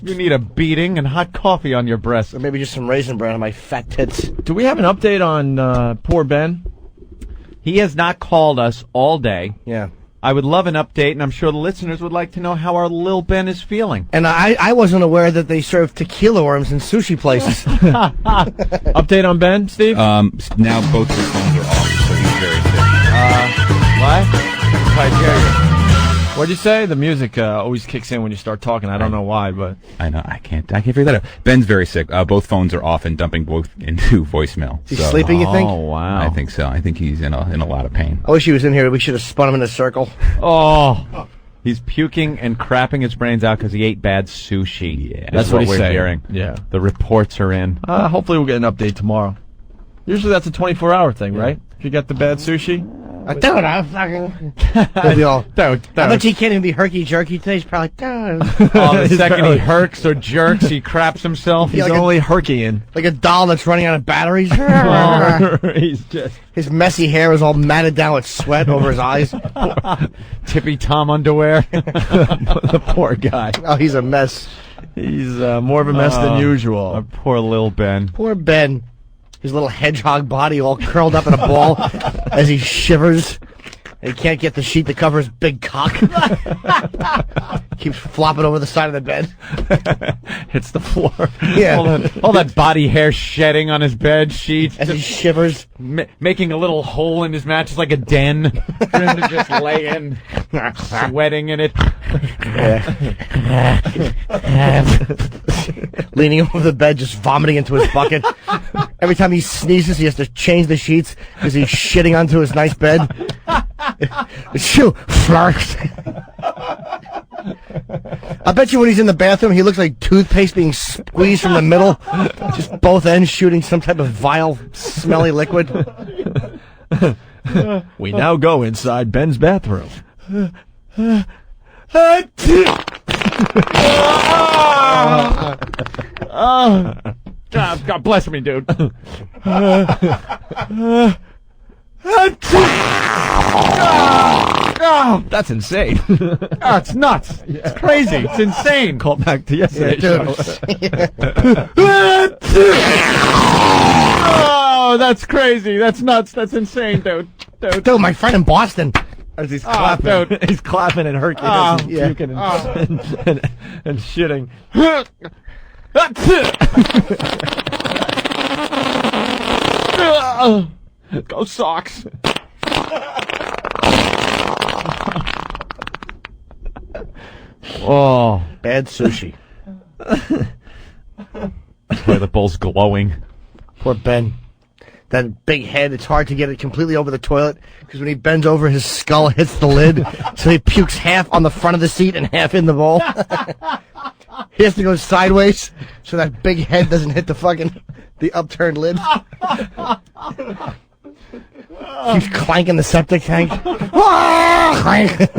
You need a beating and hot coffee on your breast. Or maybe just some Raisin Bran on my fat tits. Do we have an update on poor Ben? He has not called us all day. Yeah. I would love an update, and I'm sure the listeners would like to know how our little Ben is feeling. And I wasn't aware that they serve tequila worms in sushi places. Update on Ben, Steve? Now both his phones are off, so he's very sick. What? I hear you. What'd you say? The music always kicks in when you start talking. I don't know why, but I know I can't figure that out. Ben's very sick. Both phones are off and dumping both into voicemail. Is he sleeping, you think? Oh, wow. I think so. I think he's in a lot of pain. I wish he was in here. We should have spun him in a circle. Oh. He's puking and crapping his brains out because he ate bad sushi. Yeah. That's what we're hearing. Yeah. The reports are in. Hopefully we'll get an update tomorrow. Usually that's a 24-hour thing, right? If you got the bad sushi. Dude, I'm fucking... He'll be all... I bet he can't even be herky-jerky today. He's probably... Oh, the second he herks or jerks, he craps himself. He's only herkying. Like a doll that's running out of batteries. He's just... His messy hair is all matted down with sweat over his eyes. Tippy Tom underwear. The poor guy. Oh, he's a mess. He's more of a mess than usual. Our poor little Ben. Poor Ben. His little hedgehog body all curled up in a ball as he shivers. And he can't get the sheet to cover his big cock. Keeps flopping over the side of the bed. Hits the floor. Yeah. All that body hair shedding on his bed sheets. As he shivers. Making a little hole in his mattress like a den for him to just lay in, sweating in it. Leaning over the bed, just vomiting into his bucket. Every time he sneezes, he has to change the sheets because he's shitting onto his nice bed. Shoo! Flarks. I bet you when he's in the bathroom, he looks like toothpaste being squeezed from the middle. Just both ends shooting some type of vile, smelly liquid. We now go inside Ben's bathroom. God bless me, dude. That's insane. Oh, it's nuts. It's crazy. It's insane. Call back to yesterday's show. Oh, that's crazy. That's nuts. That's insane, dude. Dude, my friend in Boston. As he's clapping, dude. he's clapping and herking, puking and shitting. Go Sox. Oh, Bad sushi. the bowl's glowing. Poor Ben. That big head, it's hard to get it completely over the toilet because when he bends over, his skull hits the lid, so he pukes half on the front of the seat and half in the bowl. He has to go sideways so that big head doesn't hit the upturned lid. Keeps clanking the septic tank. Clank.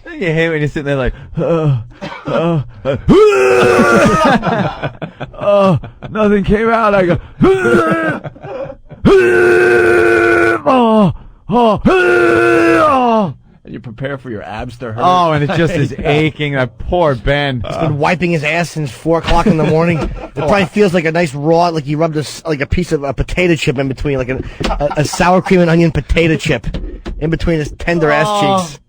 You hate when you're sitting there like, nothing came out. I go, And you prepare for your abs to hurt. oh, and it just is aching. That poor Ben. He's been wiping his ass since 4 o'clock in the morning. It probably feels like a nice raw, like he rubbed a piece of a potato chip in between, like a sour cream and onion potato chip in between his tender ass cheeks.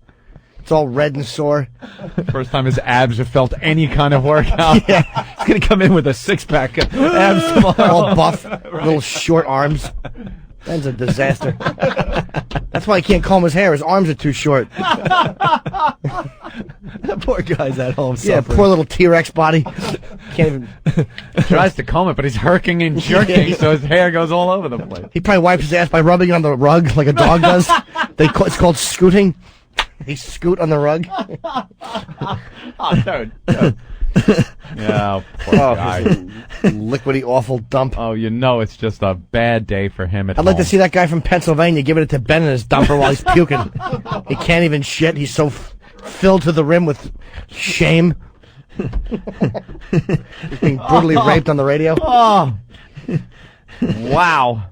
It's all red and sore. First time his abs have felt any kind of workout. Yeah. He's going to come in with a 6-pack of abs tomorrow. All buff, little short arms. Ben's a disaster. That's why he can't comb his hair. His arms are too short. That poor guy's at home Yeah, suffering. poor little T-Rex body. Can't even... Tries to comb it, but he's herking and jerking, so his hair goes all over the place. He probably wipes his ass by rubbing it on the rug like a dog does. It's called scooting. They scoot on the rug. Oh, dude. Yeah, poor guy. Liquidy, awful dump. Oh, you know it's just a bad day for him at I'd like to home. see that guy from Pennsylvania giving it to Ben in his dumper while he's puking. He can't even shit. He's so filled to the rim with shame. He's being brutally raped on the radio. Oh. Wow.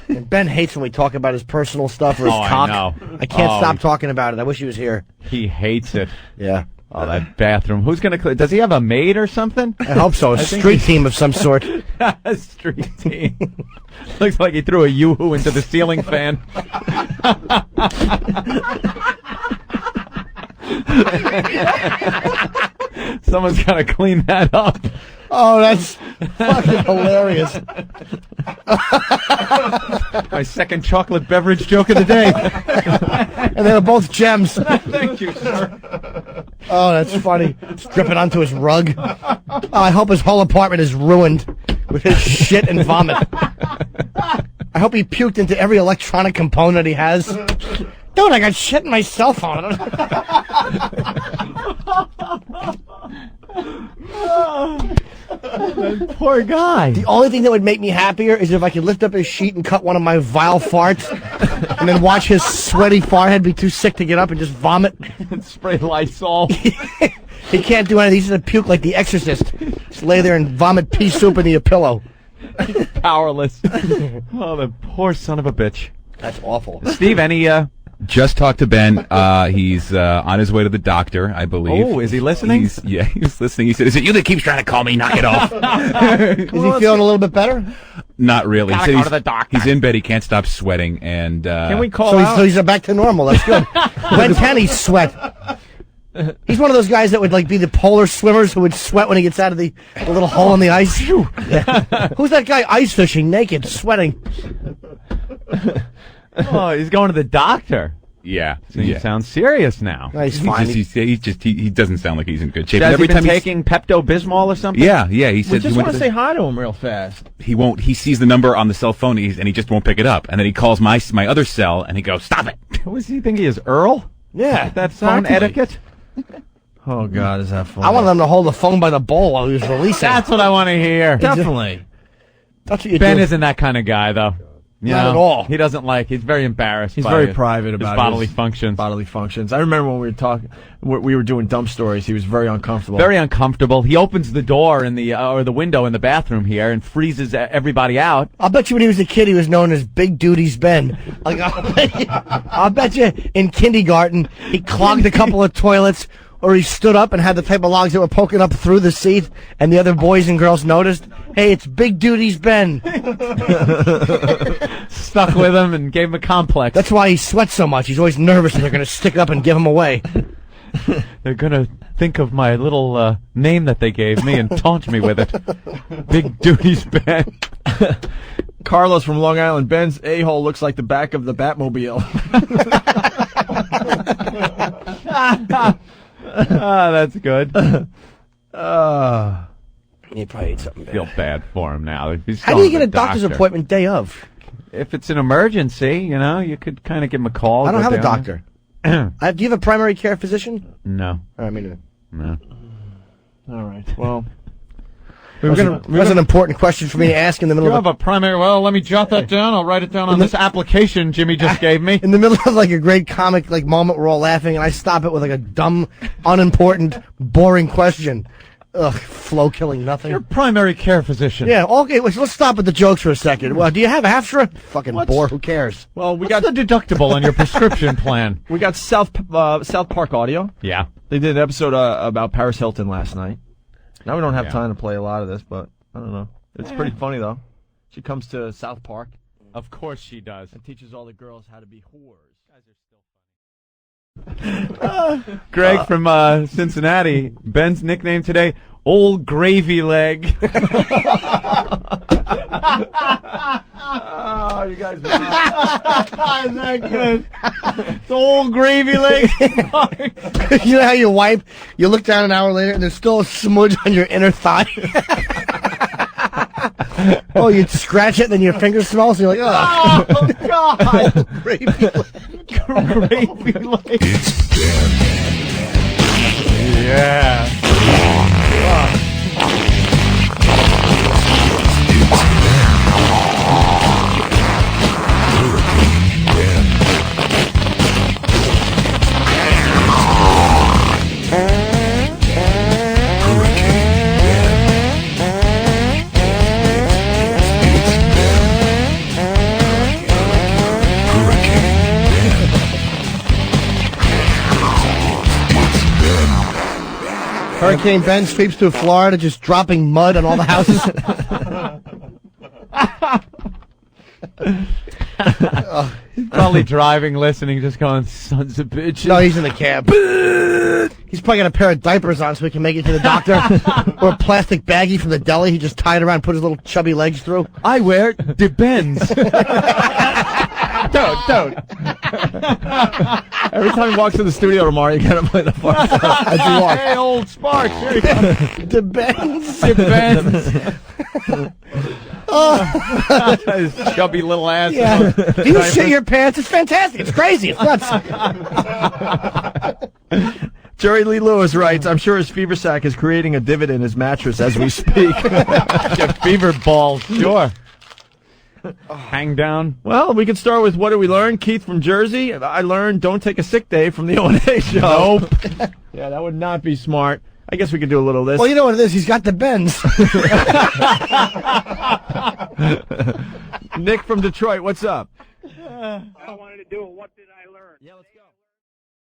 And Ben hates when we talk about his personal stuff or his Oh, I cock. know. I can't Oh, stop talking about it. I wish he was here. He hates it. Yeah. Oh, that bathroom. Who's going to clean? Does he have a maid or something? I hope so. A think street team of some sort. A street team. Looks like he threw a yoo-hoo into the ceiling fan. Someone's got to clean that up. Oh, that's fucking hilarious. My second chocolate beverage joke of the day. And they were both gems. Thank you, sir. Oh, that's funny. It's dripping onto his rug. Oh, I hope his whole apartment is ruined with his shit and vomit. I hope he puked into every electronic component he has. Dude, I got shit in my cell phone. Poor guy. The only thing that would make me happier is if I could lift up his sheet and cut one of my vile farts and then watch his sweaty forehead be too sick to get up and just vomit. Spray Lysol. He can't do anything. He's going to puke like the Exorcist. Just lay there and vomit pea soup into your pillow. Powerless. Oh, the poor son of a bitch. That's awful. Steve, any, Just talked to Ben. He's on his way to the doctor, I believe. Oh, is he listening? He's listening. He said, "Is it you that keeps trying to call me? Knock it off." Is he feeling a little bit better? Not really. Gotta He said go he's, to the doctor. he's in bed. He can't stop sweating, and Can we call So out? he's back to normal. That's good. When can he sweat? He's one of those guys that would like be the polar swimmers who would sweat when he gets out of the little hole in the ice. Yeah. Who's that guy ice fishing naked, sweating? Oh, he's going to the doctor. yeah, So you sound serious now. No, he's fine. He doesn't sound like he's in good shape. Has Every he been time taking Pepto-Bismol or something? yeah, he We said just he want went to say hi to him real fast. he won't. He sees the number on the cell phone, and he just won't pick it up. And then he calls my other cell, and he goes, "Stop it!" Who does he think he is, Earl? Yeah. That phone Exactly. etiquette? Oh, God, is that funny? I wanted them to hold the phone by the bowl while he was releasing. That's what I want to hear. Definitely. That's what you Ben do. isn't that kind of guy, though. You Not know, at all. He doesn't like. He's very embarrassed. He's by very his- private his about bodily his functions. Bodily functions. I remember when we were talking, we were doing dump stories. He was very uncomfortable. Very uncomfortable. He opens the door in the or the window in the bathroom here and freezes everybody out. I'll bet you when he was a kid, he was known as Big Duties Ben. Like, I'll bet you in kindergarten, he clogged a couple of toilets, or he stood up and had the type of logs that were poking up through the seat, and the other boys and girls noticed, hey, it's Big Duties Ben. Stuck with him and gave him a complex. That's why he sweats so much. He's always nervous and they're going to stick up and give him away. They're gonna think of my little name that they gave me and taunt me with it. Big Duties Ben. Carlos from Long Island. Ben's a-hole looks like the back of the Batmobile. Ah, that's good. He probably ate something bad. Feel bad for him now. He's How do going you get to a the doctor's doctor. appointment day of? If it's an emergency, you know, you could kind of give him a call. I don't go have a down doctor. Do you have a primary care physician? there. No, I mean, no. All right. Well, that's an important question for me to ask in the middle You of have a primary. Well, let me jot that down. I'll write it down on this application Jimmy just gave me. in the middle of like a great comic like moment. We're all laughing, and I stop it with like a dumb, unimportant, boring question. Ugh, flow killing nothing. Your primary care physician. Yeah, okay. Let's stop with the jokes for a second. Well, do you have Hafstra? Fucking bore. Who cares? well, we What's got the deductible on your prescription plan? we got South Park audio. Yeah. They did an episode about Paris Hilton last night. Now we don't have Yeah. time to play a lot of this, but I don't know. It's pretty funny though. She comes to South Park Of course she does. and teaches all the girls how to be whores. Greg from Cincinnati. Ben's nickname today, Old Gravy Leg. Oh, you guys. Isn't that good? It's Old Gravy Leg. You know how you wipe? You look down an hour later, and there's still a smudge on your inner thigh. Oh, you scratch it, and then your finger smells, and you're like, oh. Oh, God. Gravy. Gravy Leg. Yeah. Hurricane Ben sweeps through Florida, just dropping mud on all the houses. He's probably driving, listening, just going, sons of bitches. No, he's in the cab. He's probably got a pair of diapers on so he can make it to the doctor. Or a plastic baggie from the deli. He just tied around, put his little chubby legs through. I wear the Benz. Don't. Every time he walks in the studio tomorrow, you gotta play the fuck. As he walks. Hey, old Sparks, here he comes. The Benz. The Benz. His chubby little ass. Yeah. Do you shit your pants? It's fantastic. It's crazy. It's nuts. Jerry Lee Lewis writes, I'm sure his fever sac is creating a divot in his mattress as we speak. Your fever balls, sure. Hang down. Well, we can start with what did we learn? Keith from Jersey. I learned don't take a sick day from the O&A show. Nope. Yeah, that would not be smart. I guess we could do a little of this. Well, you know what it is. He's got the Benz. Nick from Detroit, what's up? I wanted to do a what did I learn? Yeah, let's go.